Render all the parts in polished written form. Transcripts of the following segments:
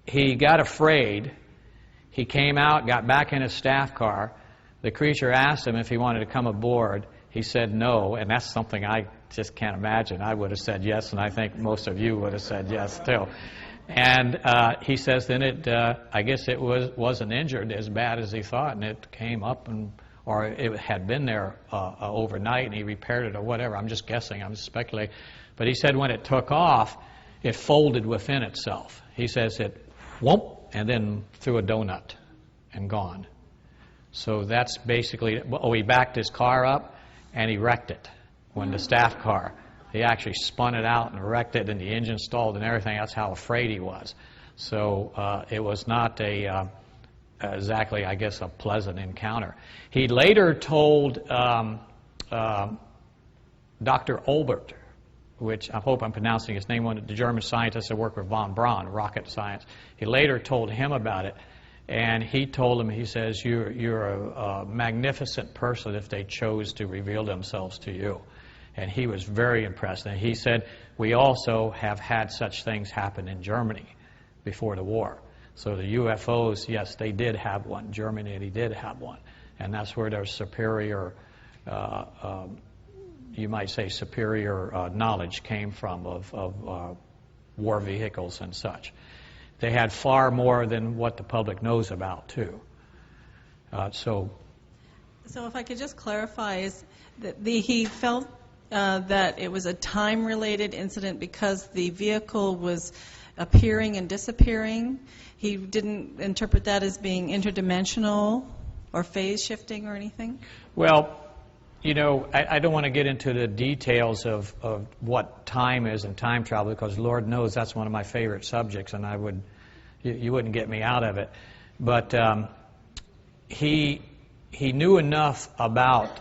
he got afraid. He came out, got back in his staff car. The creature asked him if he wanted to come aboard. He said no, and that's something I just can't imagine. I would have said yes, and I think most of you would have said yes too. And he says then I guess it wasn't injured as bad as he thought, and it came up, or it had been there overnight, and he repaired it or whatever. I'm just guessing, I'm just speculating. But he said when it took off, it folded within itself. He says it whoop, and then threw a donut and gone. So that's basically, he backed his car up and he wrecked it. When the staff car, he actually spun it out and wrecked it, and the engine stalled and everything. That's how afraid he was. So it was not exactly, I guess, a pleasant encounter. He later told Dr. Olbert, which I hope I'm pronouncing his name, one of the German scientists that worked with von Braun, rocket science. He later told him about it, and he told him, he says, you're a magnificent person if they chose to reveal themselves to you. And he was very impressed. And he said, we also have had such things happen in Germany before the war. So the UFOs, yes, they did have one. Germany, they did have one. And that's where their superior, you might say superior knowledge came from of war vehicles and such. They had far more than what the public knows about, too. So if I could just clarify, is that he felt that it was a time-related incident because the vehicle was appearing and disappearing. He didn't interpret that as being interdimensional or phase shifting or anything? Well, you know, I don't want to get into the details of what time is and time travel, because Lord knows that's one of my favorite subjects, and you wouldn't get me out of it. But he knew enough about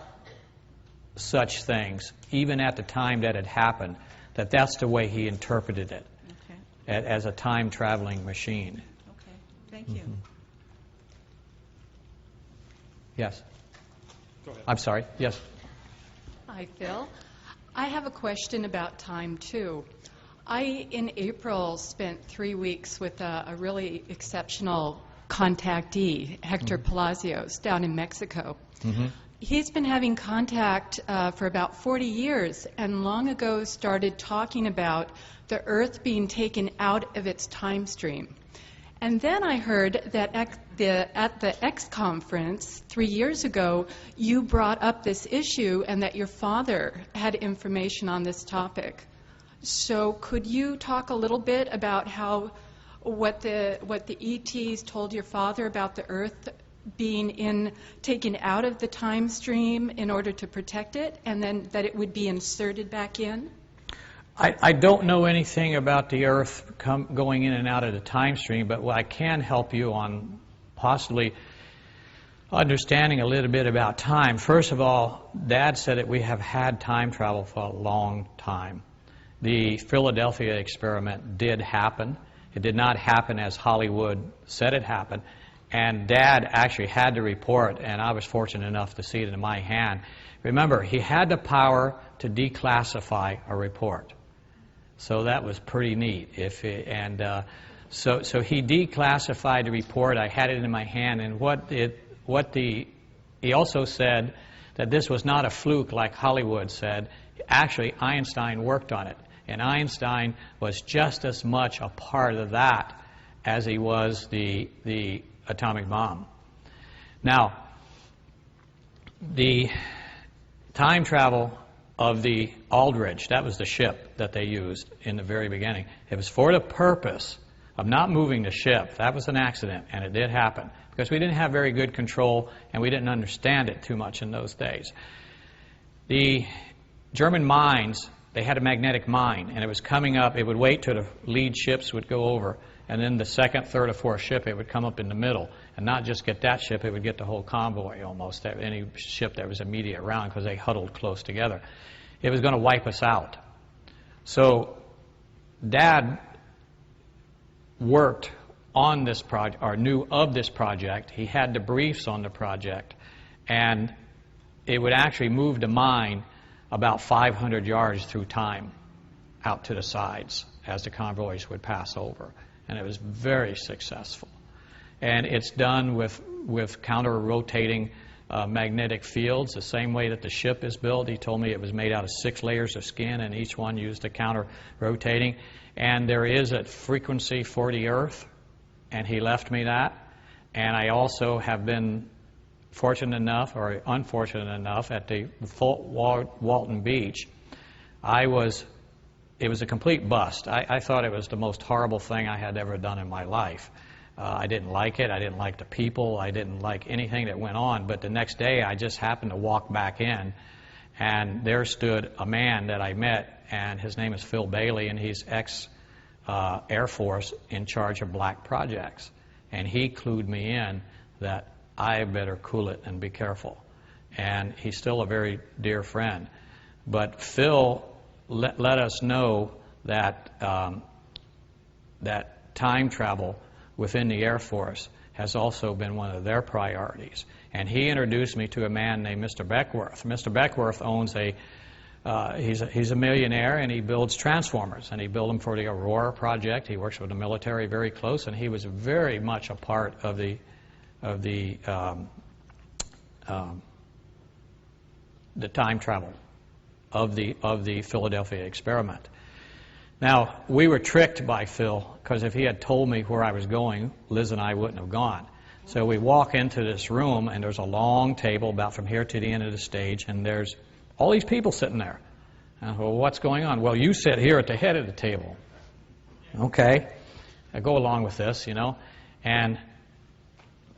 such things, even at the time that it happened, that's the way he interpreted it, okay, as a time-traveling machine. Okay, thank you. Yes. Go ahead. I'm sorry. Yes. Hi, Phil. I have a question about time, too. I, in April, spent 3 weeks with a really exceptional contactee, Hector Palacios, down in Mexico. Mm-hmm. He's been having contact for about 40 years, and long ago started talking about the Earth being taken out of its time stream. And then I heard that at the X conference 3 years ago, you brought up this issue and that your father had information on this topic. So could you talk a little bit about what the ETs told your father about the Earth being taken out of the time stream in order to protect it, and then that it would be inserted back in? I don't know anything about the Earth going in and out of the time stream, but what I can help you on possibly understanding a little bit about time. First of all, Dad said that we have had time travel for a long time. The Philadelphia experiment did happen. It did not happen as Hollywood said it happened. And Dad actually had the report, and I was fortunate enough to see it in my hand. Remember, he had the power to declassify a report. So that was pretty neat. So he declassified the report. I had it in my hand, and he also said that this was not a fluke like Hollywood said. Actually, Einstein worked on it, and Einstein was just as much a part of that as he was the atomic bomb. Now, the time travel of the Aldrich, that was the ship that they used in the very beginning. It was for the purpose of not moving the ship. That was an accident, and it did happen, because we didn't have very good control, and we didn't understand it too much in those days. The German mines, they had a magnetic mine, and it was coming up. It would wait till the lead ships would go over, and then the second, third, or fourth ship, it would come up in the middle, and not just get that ship, it would get the whole convoy almost, any ship that was immediate around, because they huddled close together. It was going to wipe us out. So Dad worked on this project, or knew of this project. He had the briefs on the project, and it would actually move the mine about 500 yards through time out to the sides as the convoys would pass over. and it was very successful. And it's done with counter-rotating magnetic fields, the same way that the ship is built. He told me it was made out of 6 layers of skin, and each one used a counter-rotating. And there is a frequency for the Earth, and he left me that. And I also have been fortunate enough, or unfortunate enough, at the Walton Beach. It was a complete bust. I thought it was the most horrible thing I had ever done in my life. I didn't like it. I didn't like the people. I didn't like anything that went on. But the next day, I just happened to walk back in, and there stood a man that I met, and his name is Phil Bailey, and he's ex-Air Force in charge of black projects. And he clued me in that I better cool it and be careful. And he's still a very dear friend. But Phil let us know that that time travel within the Air Force has also been one of their priorities. And he introduced me to a man named Mr. Beckworth. Mr. Beckworth owns he's a millionaire, and he builds transformers, and he built them for the Aurora project. He works with the military very close, and he was very much a part of the time travel of the Philadelphia experiment. Now, we were tricked by Phil, because if he had told me where I was going, Liz and I wouldn't have gone. So we walk into this room, and there's a long table about from here to the end of the stage, and there's all these people sitting there. And well, what's going on? Well, you sit here at the head of the table. Okay. I go along with this, you know. And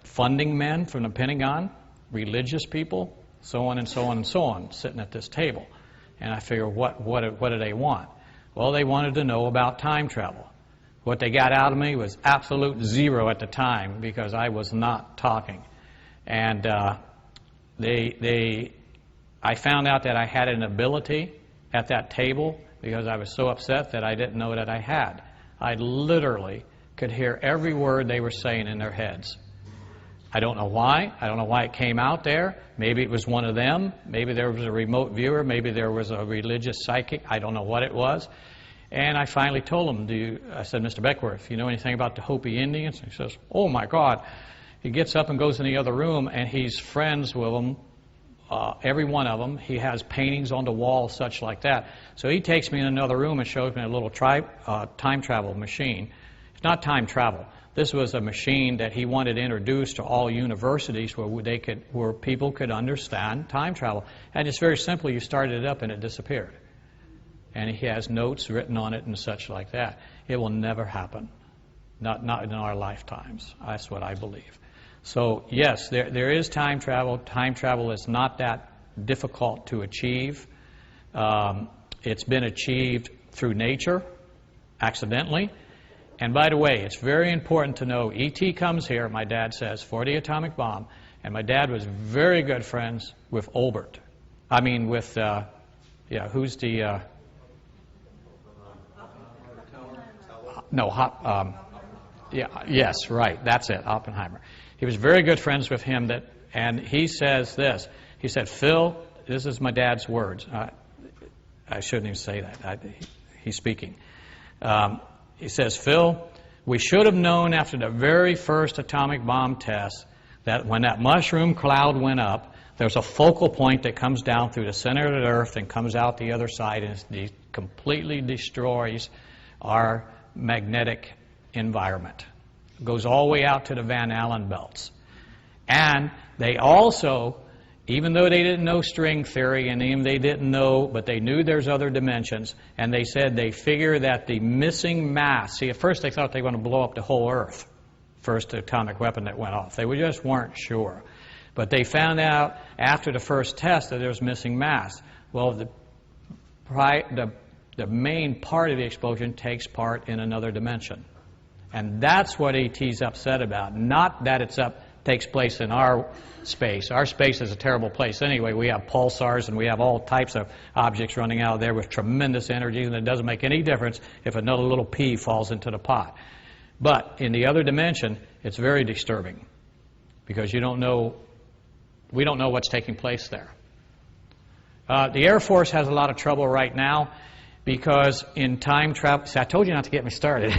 funding men from the Pentagon, religious people, so on and so on and so on, sitting at this table. And I figure, what do they want? Well, they wanted to know about time travel. What they got out of me was absolute zero at the time, because I was not talking. And I found out that I had an ability at that table because I was so upset that I didn't know that I had. I literally could hear every word they were saying in their heads. I don't know why. I don't know why it came out there. Maybe it was one of them. Maybe there was a remote viewer. Maybe there was a religious psychic. I don't know what it was. And I finally told him, I said, Mr. Beckworth, you know anything about the Hopi Indians? And he says, oh my God. He gets up and goes in the other room, and he's friends with them, every one of them. He has paintings on the wall, such like that. So he takes me in another room and shows me a little time travel machine. It's not time travel. This was a machine that he wanted introduced to all universities where people could understand time travel. And it's very simple. You started it up and it disappeared. And he has notes written on it and such like that. It will never happen. Not in our lifetimes. That's what I believe. So yes, there is time travel. Time travel is not that difficult to achieve. It's been achieved through nature, accidentally. And by the way, it's very important to know, E.T. comes here, my dad says, for the atomic bomb, and my dad was very good friends with Olbert. I mean with, who's the... yes, right, that's it, Oppenheimer. He was very good friends with him, and he says this. He said, Phil, this is my dad's words. I shouldn't even say that. He's speaking. He says, Phil, we should have known after the very first atomic bomb test that when that mushroom cloud went up, there's a focal point that comes down through the center of the Earth and comes out the other side, and it completely destroys our magnetic environment. It goes all the way out to the Van Allen belts. And they also, even though they didn't know string theory, and even they didn't know, but they knew there's other dimensions, and they said they figure that the missing mass, see, at first they thought they were going to blow up the whole Earth, first atomic weapon that went off. They just weren't sure. But they found out after the first test that there was missing mass. Well, the main part of the explosion takes part in another dimension. And that's what E.T.'s upset about, not that takes place in our space. Our space is a terrible place anyway. We have pulsars and we have all types of objects running out of there with tremendous energy, and it doesn't make any difference if another little pea falls into the pot. But in the other dimension, it's very disturbing because we don't know what's taking place there. The Air Force has a lot of trouble right now because in time travel, see, I told you not to get me started.